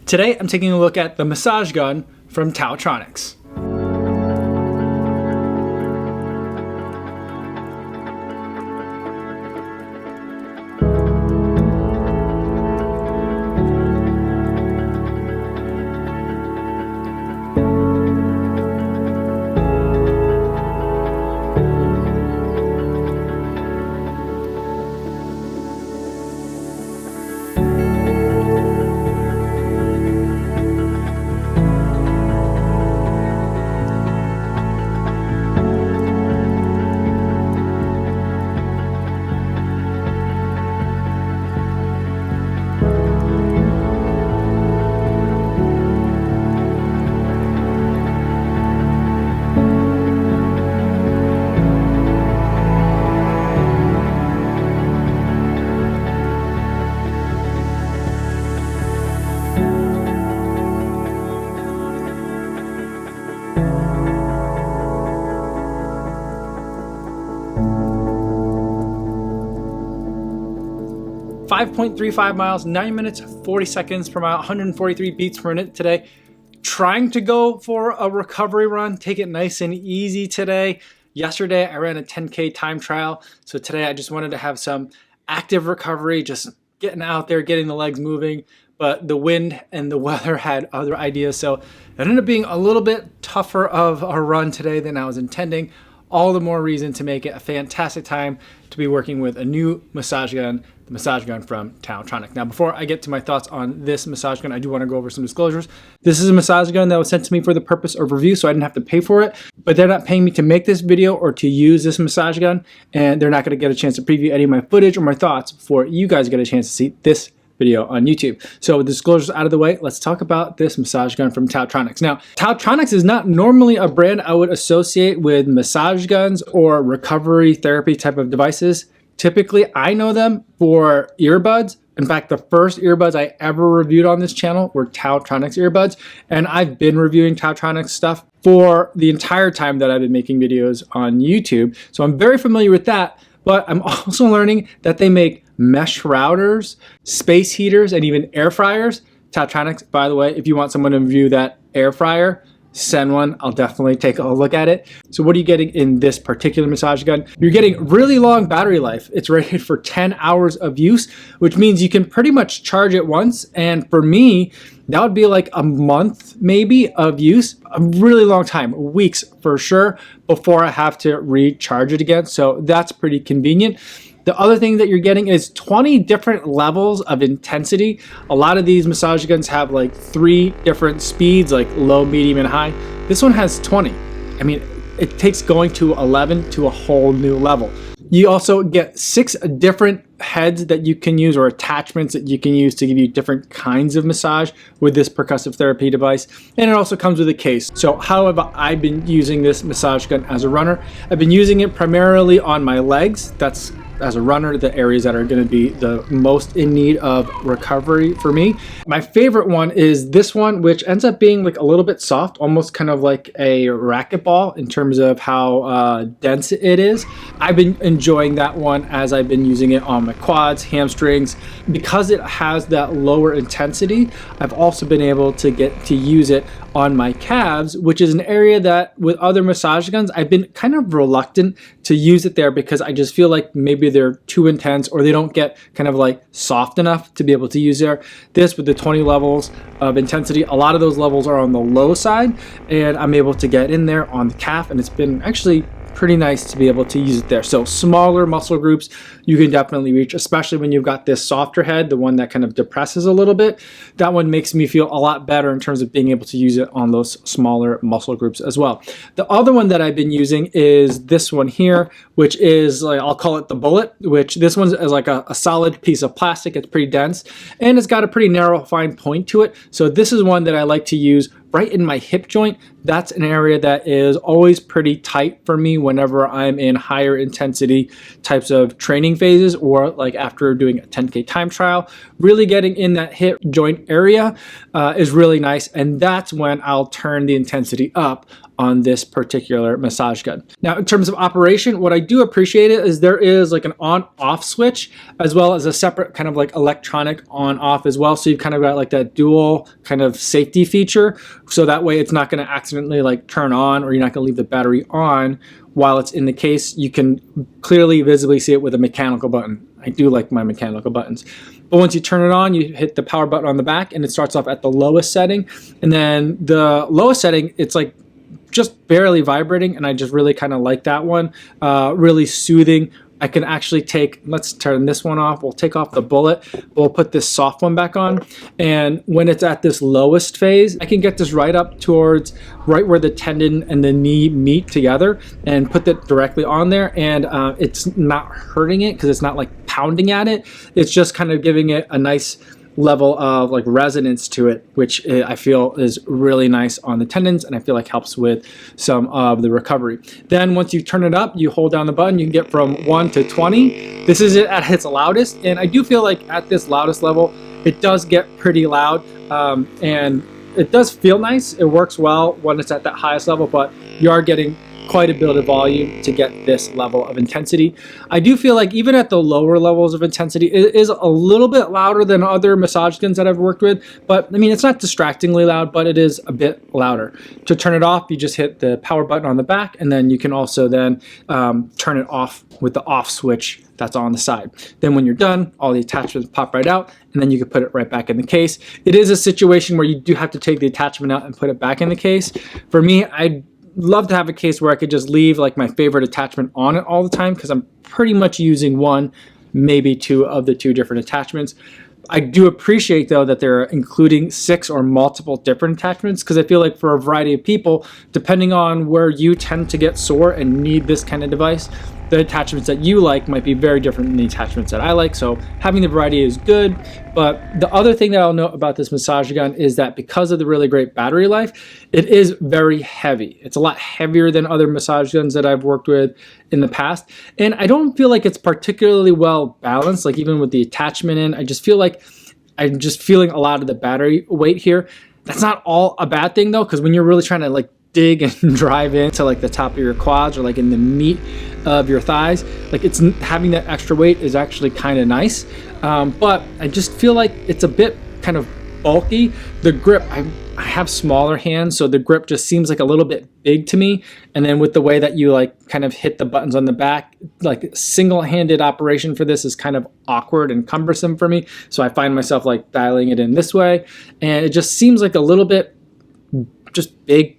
Today, I'm taking a look at the massage gun from Taotronics. .35 miles, 9 minutes, 40 seconds per mile, 143 beats per minute today. Trying to go for a recovery run, take it nice and easy today. Yesterday, I ran a 10K time trial. So today I just wanted to have some active recovery, just getting out there, getting the legs moving. But the wind and the weather had other ideas. So it ended up being a little bit tougher of a run today than I was intending. All the more reason to make it a fantastic time to be working with a new massage gun, the massage gun from Taotronics. Now, before I get to my thoughts on this massage gun, I do want to go over some disclosures. This is a massage gun that was sent to me for the purpose of review, so I didn't have to pay for it, but they're not paying me to make this video or to use this massage gun, and they're not going to get a chance to preview any of my footage or my thoughts before you guys get a chance to see this video on YouTube. So with disclosures out of the way, let's talk about this massage gun from Taotronics. Now, Taotronics is not normally a brand I would associate with massage guns or recovery therapy type of devices. Typically, I know them for earbuds. In fact, the first earbuds I ever reviewed on this channel were Taotronics earbuds, and I've been reviewing Taotronics stuff for the entire time that I've been making videos on YouTube. So I'm very familiar with that, but I'm also learning that they make mesh routers, space heaters, and even air fryers. Taotronics, by the way, if you want someone to review that air fryer, send one. I'll definitely take a look at it. So what are you getting in this particular massage gun? You're getting really long battery life. It's rated for 10 hours of use, which means you can pretty much charge it once. And for me, that would be like a month maybe of use, a really long time, weeks for sure, before I have to recharge it again. So that's pretty convenient. The other thing that you're getting is 20 different levels of intensity. A lot of these massage guns have like 3 different speeds, like low, medium, and high. This one has 20. I mean, it takes going to 11 to a whole new level. You also get 6 different heads that you can use, or attachments that you can use to give you different kinds of massage with this percussive therapy device. And it also comes with a case. So how have I been using this massage gun as a runner? I've been using it primarily on my legs. That's, as a runner, the areas that are going to be the most in need of recovery for me. My favorite one is this one, which ends up being like a little bit soft, almost kind of like a racquetball in terms of how dense it is. I've been enjoying that one as I've been using it on my quads, hamstrings. Because it has that lower intensity, I've also been able to get to use it on my calves, which is an area that with other massage guns, I've been kind of reluctant to use it there because I just feel like maybe they're too intense or they don't get kind of like soft enough to be able to use there. This, with the 20 levels of intensity, a lot of those levels are on the low side, and I'm able to get in there on the calf, and it's been actually pretty nice to be able to use it there. So smaller muscle groups you can definitely reach, especially when you've got this softer head, the one that kind of depresses a little bit. That one makes me feel a lot better in terms of being able to use it on those smaller muscle groups as well. The other one that I've been using is this one here, which is like, I'll call it the Bullet, which this one is like a solid piece of plastic. It's pretty dense and it's got a pretty narrow fine point to it. So this is one that I like to use right in my hip joint. That's an area that is always pretty tight for me whenever I'm in higher intensity types of training phases or like after doing a 10K time trial, really getting in that hip joint area is really nice. And that's when I'll turn the intensity up on this particular massage gun. Now, in terms of operation, what I do appreciate it is there is like an on-off switch as well as a separate kind of like electronic on-off as well. So you've kind of got like that dual kind of safety feature. So that way it's not going to accidentally like turn on, or you're not going to leave the battery on while it's in the case. You can clearly visibly see it with a mechanical button. I do like my mechanical buttons. But once you turn it on, you hit the power button on the back and it starts off at the lowest setting. And then the lowest setting, it's like just barely vibrating, and I just really kind of like that one. Really soothing. I can actually take, let's turn this one off. We'll take off the bullet. We'll put this soft one back on. And when it's at this lowest phase, I can get this right up towards right where the tendon and the knee meet together and put that directly on there. And it's not hurting it because it's not like pounding at it. It's just kind of giving it a nice level of like resonance to it, which I feel is really nice on the tendons, and I feel like helps with some of the recovery. Then once you turn it up, you hold down the button, you can get from 1 to 20. This is it at its loudest, and I do feel like at this loudest level, it does get pretty loud, and it does feel nice. It works well when it's at that highest level, but you are getting quite a bit of volume to get this level of intensity. I do feel like even at the lower levels of intensity, it is a little bit louder than other massage guns that I've worked with, but I mean, it's not distractingly loud, but it is a bit louder. To turn it off, you just hit the power button on the back, and then you can also then turn it off with the off switch that's on the side. Then when you're done, all the attachments pop right out, and then you can put it right back in the case. It is a situation where you do have to take the attachment out and put it back in the case. For me, I love to have a case where I could just leave like my favorite attachment on it all the time, because I'm pretty much using one, maybe two of the two different attachments. I do appreciate though that they're including 6 or multiple different attachments, because I feel like for a variety of people, depending on where you tend to get sore and need this kind of device, the attachments that you like might be very different than the attachments that I like. So having the variety is good. But the other thing that I'll note about this massage gun is that because of the really great battery life, it is very heavy. It's a lot heavier than other massage guns that I've worked with in the past. And I don't feel like it's particularly well balanced, like even with the attachment in. I just feel like I'm just feeling a lot of the battery weight here. That's not all a bad thing though, because when you're really trying to like dig and drive into like the top of your quads or like in the meat of your thighs, like it's having that extra weight is actually kind of nice. But I just feel like it's a bit kind of bulky. The grip, I have smaller hands, so the grip just seems like a little bit big to me. And then with the way that you like kind of hit the buttons on the back, like single-handed operation for this is kind of awkward and cumbersome for me. So I find myself like dialing it in this way, and it just seems like a little bit just big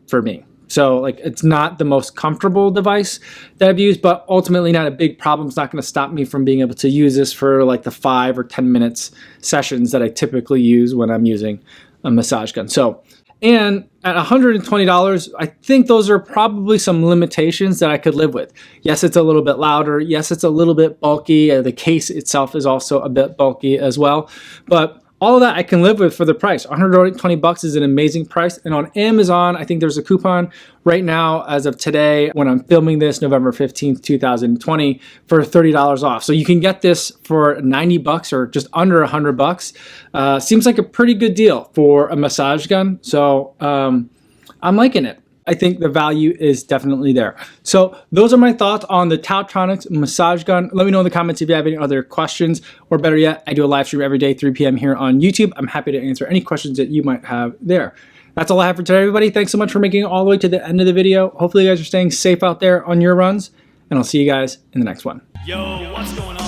for me. So like it's not the most comfortable device that I've used, but ultimately not a big problem. It's not going to stop me from being able to use this for like the 5 or 10 minutes sessions that I typically use when I'm using a massage gun. So, and at $120, I think those are probably some limitations that I could live with. Yes, it's a little bit louder. Yes, it's a little bit bulky. The case itself is also a bit bulky as well, but all of that I can live with for the price. $120 is an amazing price. And on Amazon, I think there's a coupon right now as of today when I'm filming this, November 15th, 2020, for $30 off. So you can get this for $90 or just under $100. Seems like a pretty good deal for a massage gun. So I'm liking it. I think the value is definitely there. So those are my thoughts on the Taotronics massage gun. Let me know in the comments if you have any other questions, or better yet, I do a live stream every day, 3 p.m. here on YouTube. I'm happy to answer any questions that you might have there. That's all I have for today, everybody. Thanks so much for making it all the way to the end of the video. Hopefully you guys are staying safe out there on your runs, and I'll see you guys in the next one. Yo, what's going on?